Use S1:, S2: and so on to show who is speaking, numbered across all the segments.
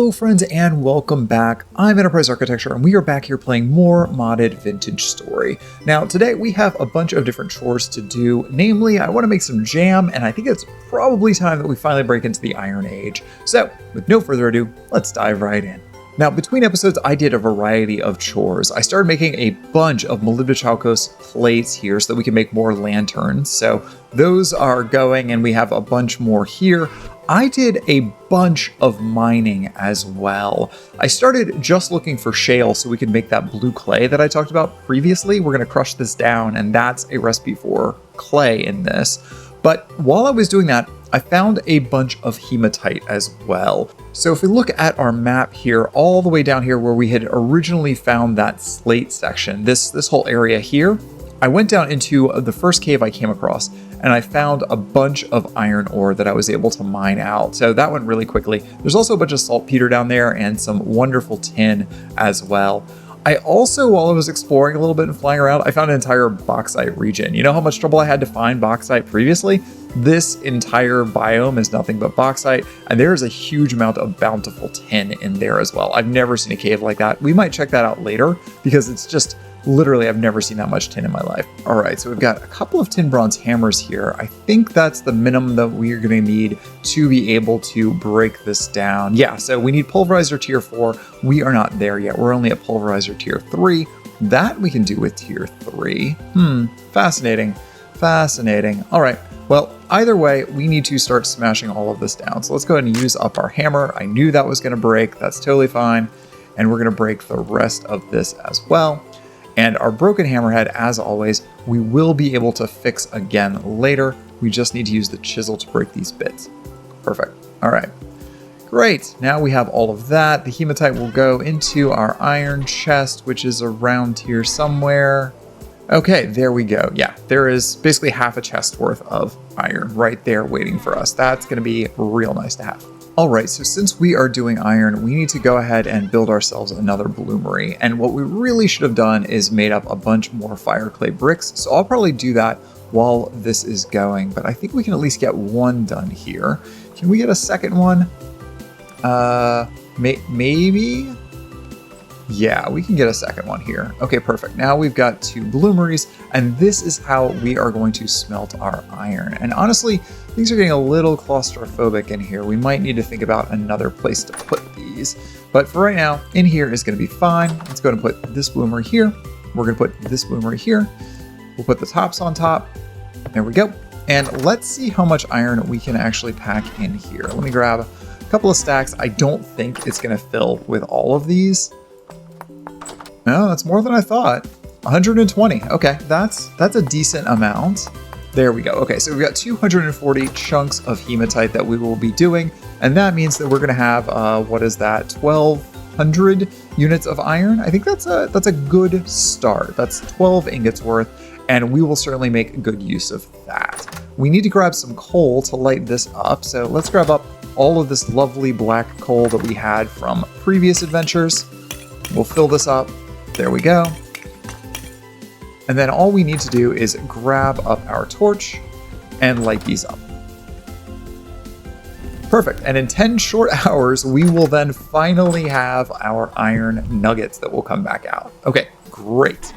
S1: Hello friends and welcome back. I'm Enterprise Architecture and we are back here playing more modded Vintagestory. Now today we have a bunch of different chores to do, namely I want to make some jam and I think it's probably time that we finally break into the Iron Age. So with no further ado, let's dive right in. Now, between episodes, I did a variety of chores. I started making a bunch of molybdechalcos plates here so that we can make more lanterns. So those are going and we have a bunch more here. I did a bunch of mining as well. I started just looking for shale so we could make that blue clay that I talked about previously. We're going to crush this down and that's a recipe for clay in this. But while I was doing that, I found a bunch of hematite as well. So if we look at our map here, all the way down here where we had originally found that slate section, this whole area here, I went down into the first cave I came across and I found a bunch of iron ore that I was able to mine out. So that went really quickly. There's also a bunch of saltpeter down there and some wonderful tin as well. I also, while I was exploring a little bit and flying around, I found an entire bauxite region. You know how much trouble I had to find bauxite previously? This entire biome is nothing but bauxite, and there is a huge amount of bountiful tin in there as well. I've never seen a cave like that. We might check that out later because it's just literally, I've never seen that much tin in my life. All right, so we've got a couple of tin bronze hammers here. I think that's the minimum that we're going to need to be able to break this down. Yeah, so we need pulverizer tier 4. We are not there yet. We're only at pulverizer tier 3. That we can do with tier 3. Fascinating. Fascinating. All right. Well, either way, we need to start smashing all of this down. So let's go ahead and use up our hammer. I knew that was going to break. That's totally fine. And we're going to break the rest of this as well. And our broken hammerhead, as always, we will be able to fix again later. We just need to use the chisel to break these bits. Perfect. All right. Great. Now we have all of that. The hematite will go into our iron chest, which is around here somewhere. Okay, there we go. Yeah, there is basically half a chest worth of iron right there waiting for us. That's going to be real nice to have. All right, so since we are doing iron, we need to go ahead and build ourselves another bloomery. And what we really should have done is made up a bunch more fire clay bricks. So I'll probably do that while this is going, but I think we can at least get one done here. Can we get a second one? Maybe? Yeah, we can get a second one here. Okay, perfect. Now we've got 2 bloomeries, and this is how we are going to smelt our iron. And honestly, things are getting a little claustrophobic in here. We might need to think about another place to put these. But for right now, in here is going to be fine. Let's go and put this bloomery here. We're going to put this bloomery here. We'll put the tops on top. There we go. And let's see how much iron we can actually pack in here. Let me grab a couple of stacks. I don't think it's going to fill with all of these. No, that's more than I thought. 120. Okay, that's a decent amount. There we go. Okay, so we've got 240 chunks of hematite that we will be doing, and that means that we're going to have what is that? 1,200 units of iron. I think that's a good start. That's 12 ingots worth, and we will certainly make good use of that. We need to grab some coal to light this up, so let's grab up all of this lovely black coal that we had from previous adventures. We'll fill this up. There we go. And then all we need to do is grab up our torch and light these up. Perfect. And in 10 short hours, we will then finally have our iron nuggets that will come back out. Okay, great.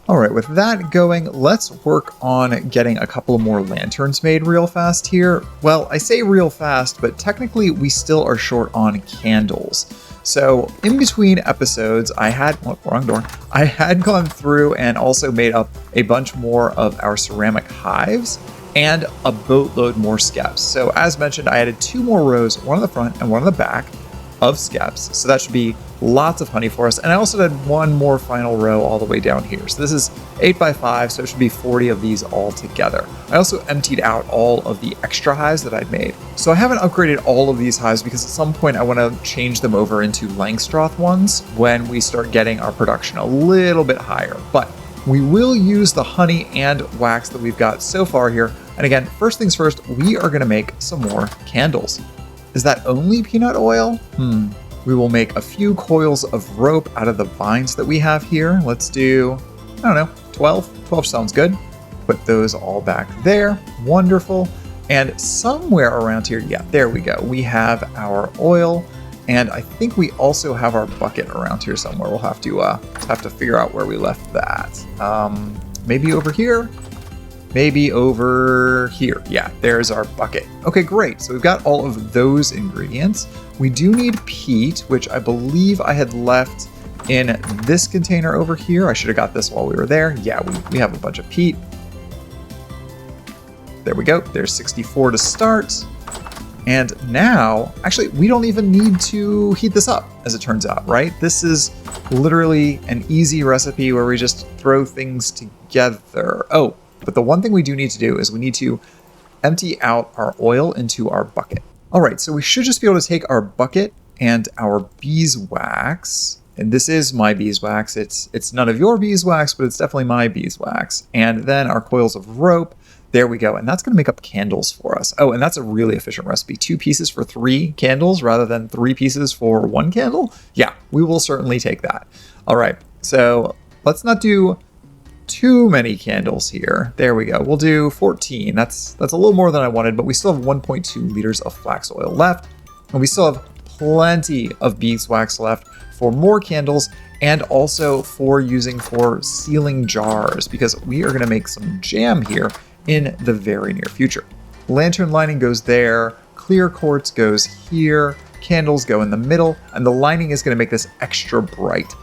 S1: All right, with that going, let's work on getting a couple of more lanterns made real fast here. Well, I say real fast, but technically we still are short on candles. So in between episodes, I had gone through and also made up a bunch more of our ceramic hives and a boatload more skeps. So as mentioned, I added 2 more rows, one on the front and one on the back of skeps. So that should be lots of honey for us. And I also did 1 more final row all the way down here. So this is 8x5, so it should be 40 of these all together. I also emptied out all of the extra hives that I'd made. So I haven't upgraded all of these hives because at some point I want to change them over into Langstroth ones when we start getting our production a little bit higher. But we will use the honey and wax that we've got so far here. And again, first things first, we are going to make some more candles. Is that only peanut oil? We will make a few coils of rope out of the vines that we have here. Let's do, I don't know, 12? 12 sounds good. Put those all back there. Wonderful. And somewhere around here, yeah, there we go. We have our oil. And I think we also have our bucket around here somewhere. We'll have to figure out where we left that. Maybe over here? Maybe over here. Yeah, there's our bucket. Okay, great. So we've got all of those ingredients. We do need peat, which I believe I had left in this container over here. I should have got this while we were there. Yeah, we have a bunch of peat. There we go. There's 64 to start. And now, actually, we don't even need to heat this up, as it turns out, right? This is literally an easy recipe where we just throw things together. Oh, but the one thing we do need to do is we need to empty out our oil into our bucket. All right, so we should just be able to take our bucket and our beeswax, and this is my beeswax. It's none of your beeswax, but it's definitely my beeswax. And then our coils of rope. There we go. And that's going to make up candles for us. Oh, and that's a really efficient recipe. 2 pieces for 3 candles rather than 3 pieces for 1 candle. Yeah, we will certainly take that. All right. So let's not do too many candles here. There we go. We'll do 14. That's a little more than I wanted, but we still have 1.2 liters of flax oil left. And we still have plenty of beeswax left for more candles and also for using for sealing jars, because we are going to make some jam here in the very near future. Lantern lining goes there, clear quartz goes here, candles go in the middle, and the lining is going to make this extra bright.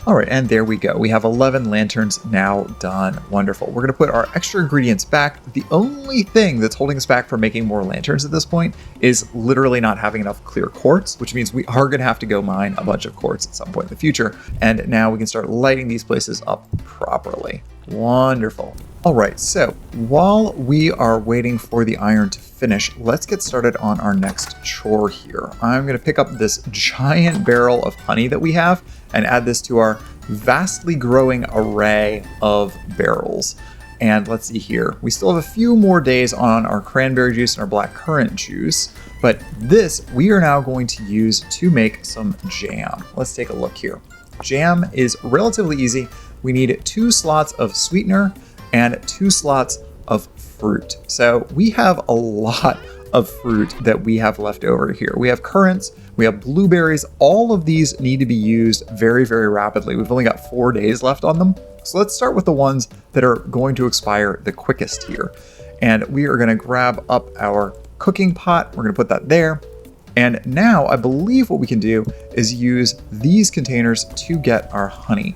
S1: All right, and there we go. We have 11 lanterns now done. Wonderful. We're going to put our extra ingredients back. The only thing that's holding us back from making more lanterns at this point is literally not having enough clear quartz, which means we are going to have to go mine a bunch of quartz at some point in the future. And now we can start lighting these places up properly. Wonderful. All right, so while we are waiting for the iron to finish, let's get started on our next chore here. I'm going to pick up this giant barrel of honey that we have and add this to our vastly growing array of barrels. And let's see here. We still have a few more days on our cranberry juice and our blackcurrant juice, but this we are now going to use to make some jam. Let's take a look here. Jam is relatively easy. We need 2 slots of sweetener and 2 slots of fruit. So we have a lot of fruit that we have left over here. We have currants, we have blueberries. All of these need to be used very, very rapidly. We've only got 4 days left on them. So let's start with the ones that are going to expire the quickest here. And we are going to grab up our cooking pot. We're going to put that there. And now I believe what we can do is use these containers to get our honey.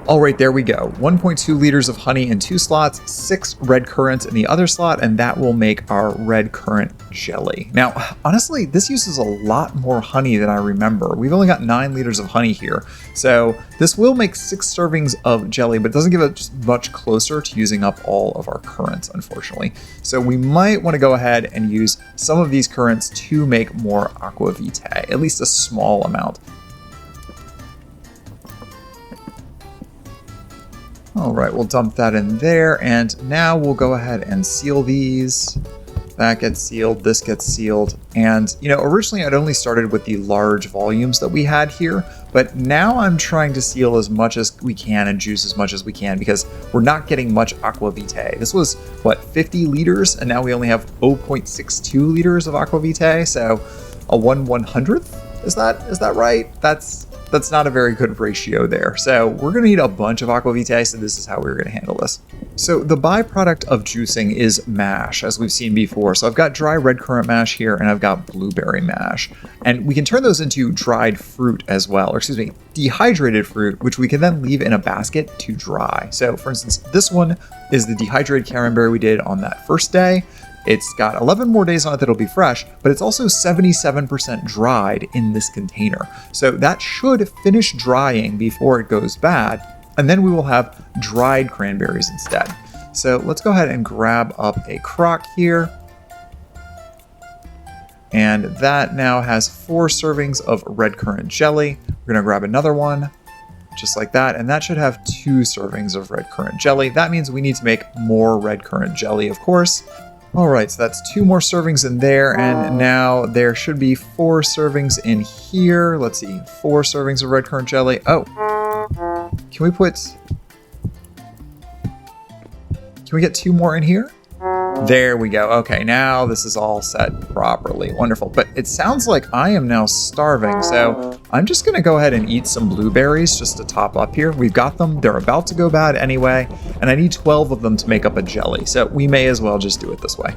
S1: All right, there we go. 1.2 liters of honey in 2 slots, 6 red currants in the other slot, and that will make our red currant jelly. Now, honestly, this uses a lot more honey than I remember. We've only got 9 liters of honey here. So this will make 6 servings of jelly, but it doesn't give us much closer to using up all of our currants, unfortunately. So we might want to go ahead and use some of these currants to make more aqua vitae, at least a small amount. All right, we'll dump that in there, and now we'll go ahead and seal these. That gets sealed, this gets sealed, and originally I'd only started with the large volumes that we had here, but now I'm trying to seal as much as we can and juice as much as we can because we're not getting much aqua vitae. This was, 50 liters, and now we only have 0.62 liters of aqua vitae, so a 1/100th? Is that right? That's not a very good ratio there. So we're going to need a bunch of aqua vitae, so this is how we're going to handle this. So the byproduct of juicing is mash, as we've seen before. So I've got dry red currant mash here, and I've got blueberry mash. And we can turn those into dried fruit as well, or excuse me, dehydrated fruit, which we can then leave in a basket to dry. So for instance, this one is the dehydrated cranberry we did on that first day. It's got 11 more days on it that'll be fresh, but it's also 77% dried in this container. So that should finish drying before it goes bad, and then we will have dried cranberries instead. So let's go ahead and grab up a crock here. And that now has 4 servings of red currant jelly. We're gonna grab another one, just like that, and that should have 2 servings of red currant jelly. That means we need to make more red currant jelly, of course. All right, so that's 2 more servings in there, and now there should be 4 servings in here. Let's see, 4 servings of red currant jelly. Oh, can we get 2 more in here? There we go. Okay, now this is all set properly. Wonderful. But it sounds like I am now starving, so I'm just going to go ahead and eat some blueberries just to top up here. We've got them. They're about to go bad anyway, and I need 12 of them to make up a jelly, so we may as well just do it this way.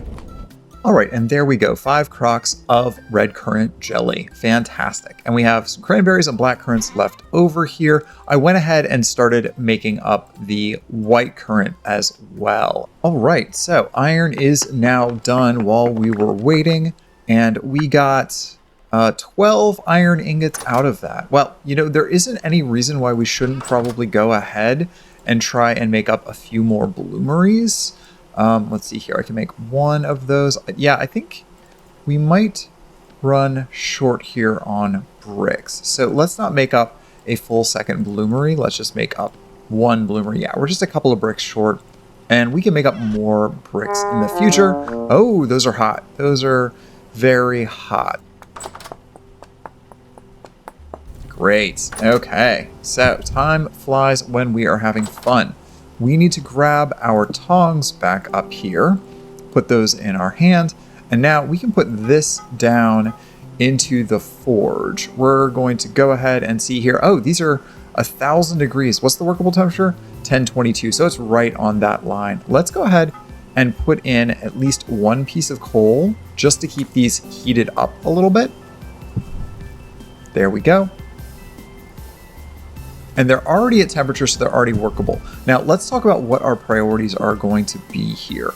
S1: All right, and there we go, 5 crocks of red currant jelly. Fantastic. And we have some cranberries and black currants left over here. I went ahead and started making up the white currant as well. All right, so iron is now done while we were waiting, and we got 12 iron ingots out of that. Well, you know, there isn't any reason why we shouldn't probably go ahead and try and make up a few more bloomeries. Let's see here. I can make one of those. Yeah, I think we might run short here on bricks. So let's not make up a full second bloomery. Let's just make up one bloomery. Yeah, we're just a couple of bricks short, and we can make up more bricks in the future. Oh, those are hot. Those are very hot. Great. Okay, so time flies when we are having fun. We need to grab our tongs back up here, put those in our hand, and now we can put this down into the forge. We're going to go ahead and see here. Oh, these are 1,000 degrees. What's the workable temperature? 1022, so it's right on that line. Let's go ahead and put in at least one piece of coal just to keep these heated up a little bit. There we go. And they're already at temperature, so they're already workable. Now, let's talk about what our priorities are going to be here.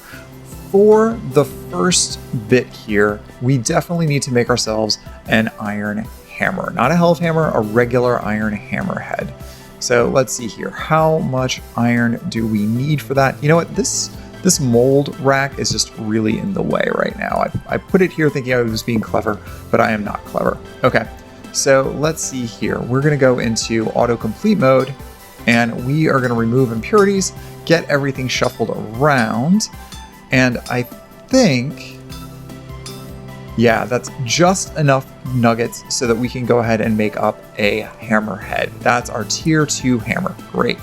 S1: For the first bit here, we definitely need to make ourselves an iron hammer. Not a helve hammer, a regular iron hammerhead. So let's see here. How much iron do we need for that? You know what? This mold rack is just really in the way right now. I put it here thinking I was being clever, but I am not clever. Okay. So let's see here. We're going to go into autocomplete mode, and we are going to remove impurities, get everything shuffled around, and I think, yeah, that's just enough nuggets so that we can go ahead and make up a hammerhead. That's our tier 2 hammer. Great.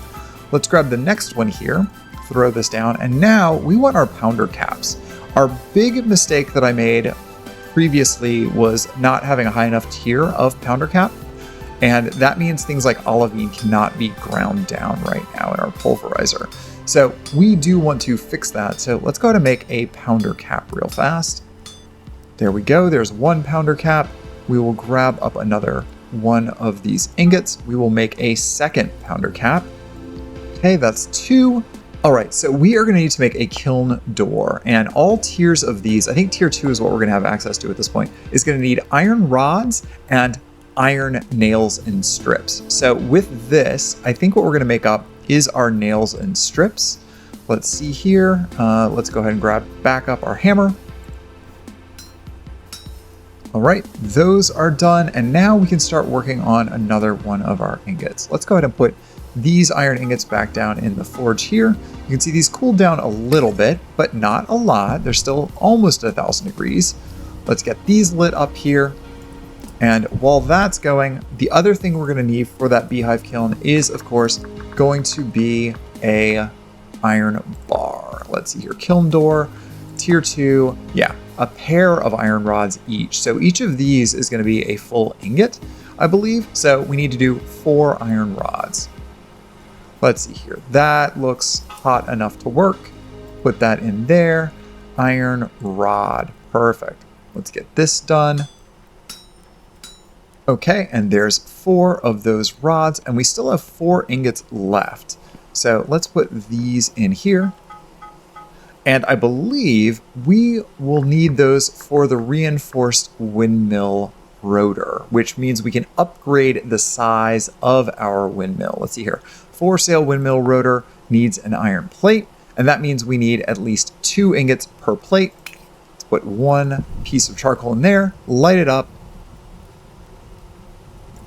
S1: Let's grab the next one here, throw this down, and now we want our pounder caps. Our big mistake that I made previously was not having a high enough tier of pounder cap, and that means things like olivine cannot be ground down right now in our pulverizer. So we do want to fix that. So let's go ahead and make a pounder cap real fast. There we go. There's one pounder cap. We will grab up another one of these ingots. We will make a second pounder cap. Okay, that's 2. All right, so we are going to need to make a kiln door, and all tiers of these, I think tier 2 is what we're going to have access to at this point, is going to need iron rods and iron nails and strips. So with this, I think what we're going to make up is our nails and strips. Let's see here. Let's go ahead and grab back up our hammer. All right, those are done, and now we can start working on another one of our ingots. Let's go ahead and put these iron ingots back down in the forge here. You can see these cooled down a little bit, but not a lot. They're still almost 1,000 degrees. Let's get these lit up here. And while that's going, the other thing we're going to need for that beehive kiln is, of course, going to be a iron bar. Let's see here, kiln door, tier 2, yeah, a pair of iron rods each. So each of these is going to be a full ingot, I believe. So we need to do 4 iron rods. Let's see here. That looks hot enough to work. Put that in there. Iron rod. Perfect. Let's get this done. Okay, and there's 4 of those rods, and we still have 4 ingots left. So let's put these in here. And I believe we will need those for the reinforced windmill rotor, which means we can upgrade the size of our windmill. Let's see here. 4-sail windmill rotor needs an iron plate, and that means we need at least 2 ingots per plate. Let's put 1 piece of charcoal in there, light it up.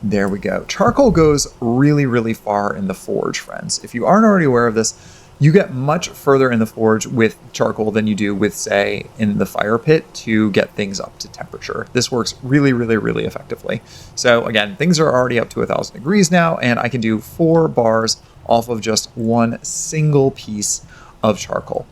S1: There we go. Charcoal goes really, really far in the forge, friends. If you aren't already aware of this, you get much further in the forge with charcoal than you do with, say, in the fire pit to get things up to temperature. This works really, really, really effectively. So again, things are already up to 1,000 degrees now, and I can do 4 bars off of just 1 single piece of charcoal.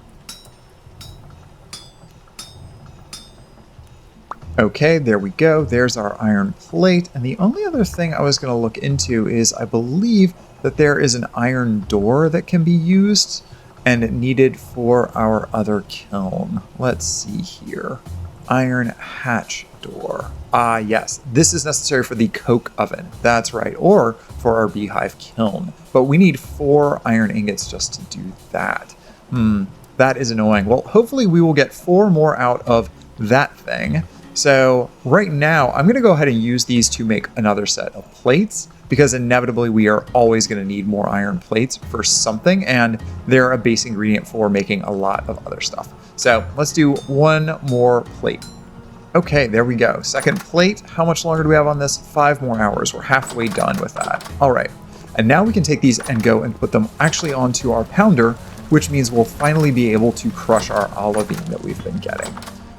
S1: Okay, there we go. There's our iron plate. And the only other thing I was going to look into is I believe that there is an iron door that can be used and needed for our other kiln. Let's see here. Iron hatch door. Ah, yes. This is necessary for the coke oven. That's right. Or for our beehive kiln. But we need 4 iron ingots just to do that. That is annoying. Well, hopefully we will get 4 more out of that thing. So right now, I'm going to go ahead and use these to make another set of plates, because inevitably we are always going to need more iron plates for something, and they're a base ingredient for making a lot of other stuff. So let's do 1 more plate. Okay, there we go. Second plate. How much longer do we have on this? 5 more hours. We're halfway done with that. All right. And now we can take these and go and put them actually onto our pounder, which means we'll finally be able to crush our olivine that we've been getting.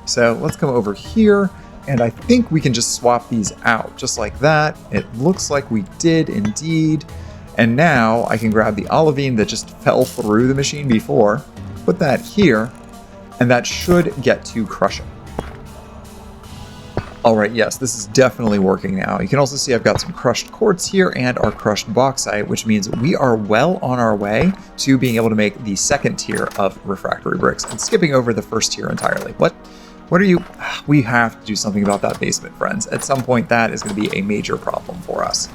S1: So let's come over here, and I think we can just swap these out just like that. It looks like we did indeed. And now I can grab the olivine that just fell through the machine before, put that here, and that should get to crushing. All right, yes, this is definitely working now. You can also see I've got some crushed quartz here and our crushed bauxite, which means we are well on our way to being able to make the second tier of refractory bricks and skipping over the first tier entirely. What are you? We have to do something about that basement, friends. At some point, that is going to be a major problem for us.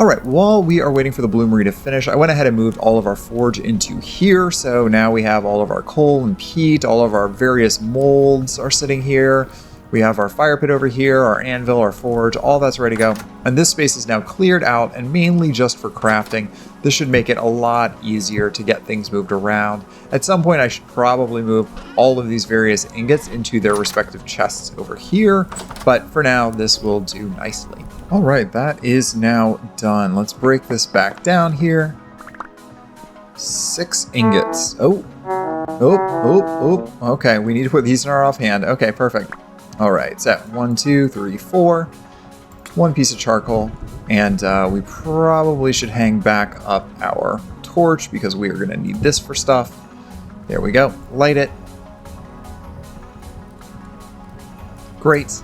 S1: All right, while we are waiting for the bloomery to finish, I went ahead and moved all of our forge into here. So now we have all of our coal and peat, all of our various molds are sitting here. We have our fire pit over here, our anvil, our forge, all that's ready to go. And this space is now cleared out and mainly just for crafting. This should make it a lot easier to get things moved around. At some point, I should probably move all of these various ingots into their respective chests over here. But for now, this will do nicely. All right, that is now done. Let's break this back down here. 6 ingots. Oh. Okay, we need to put these in our offhand. Okay, perfect. All right, so 1, 2, 3, 4, 1 piece of charcoal, and we probably should hang back up our torch because we are going to need this for stuff. There we go. Light it. Great.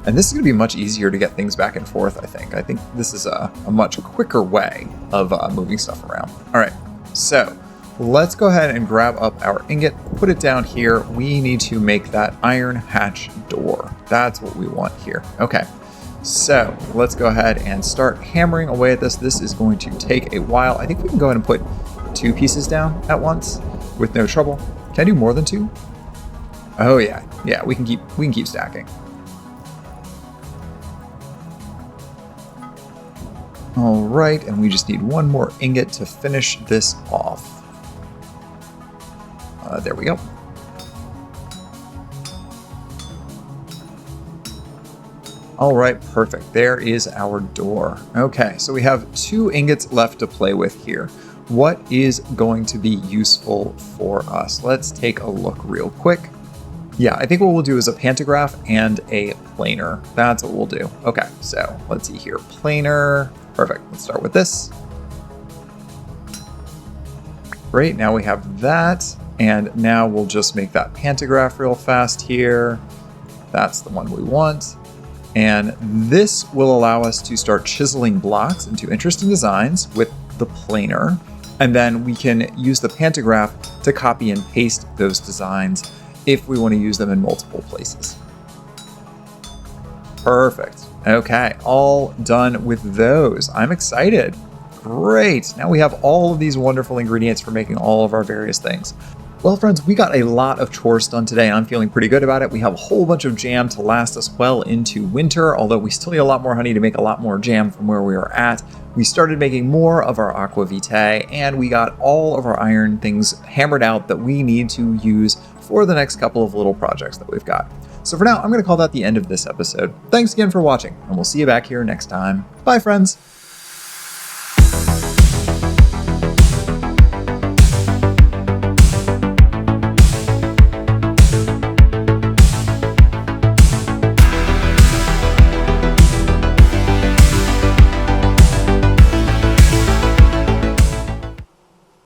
S1: And this is going to be much easier to get things back and forth, I think. I think this is a much quicker way of moving stuff around. All right, so let's go ahead and grab up our ingot, put it down here. We need to make that iron hatch door. That's what we want here. Okay, so let's go ahead and start hammering away at this. This is going to take a while. I think we can go ahead and put 2 pieces down at once with no trouble. Can I do more than 2? Oh yeah, we can keep stacking. All right, and we just need 1 more ingot to finish this off. There we go. All right, perfect. There is our door. Okay, so we have 2 ingots left to play with here. What is going to be useful for us? Let's take a look real quick. Yeah, I think what we'll do is a pantograph and a planer. That's what we'll do. Okay, so let's see here. Planer. Perfect. Let's start with this. Great, now we have that. And now we'll just make that pantograph real fast here. That's the one we want. And this will allow us to start chiseling blocks into interesting designs with the planer. And then we can use the pantograph to copy and paste those designs if we want to use them in multiple places. Perfect. Okay, all done with those. I'm excited. Great. Now we have all of these wonderful ingredients for making all of our various things. Well, friends, we got a lot of chores done today, and I'm feeling pretty good about it. We have a whole bunch of jam to last us well into winter, although we still need a lot more honey to make a lot more jam from where we are at. We started making more of our aqua vitae, and we got all of our iron things hammered out that we need to use for the next couple of little projects that we've got. So for now, I'm going to call that the end of this episode. Thanks again for watching, and we'll see you back here next time. Bye, friends!